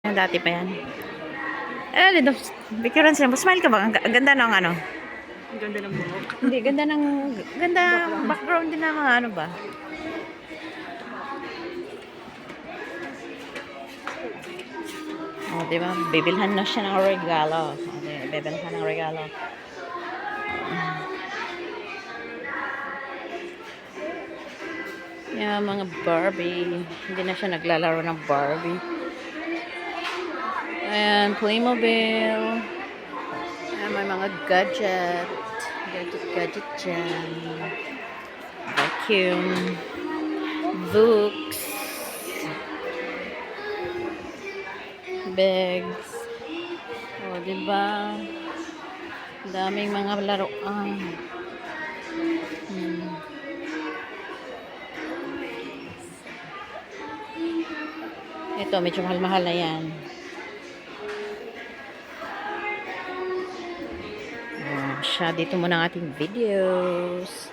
Yung dati pa yan. Dito, picturean sila. Smile ka ba? Ang ganda ng ano? Ang ganda ng buhok. Hindi, ganda background din ng mga ano ba? Oh, di ba? Bibilhan na siya ng regalo. Okay, bibilhan ng regalo. Yeah, mga Barbie. Hindi na siya naglalaro ng Barbie. Ayan, Playmobil. Ayan, may mga gadget. Gadget dyan. Vacuum. Books. Bags. O, diba? Daming mga laruan. Ito, medyo mahal-mahal na yan. Siya, dito muna ang ating videos.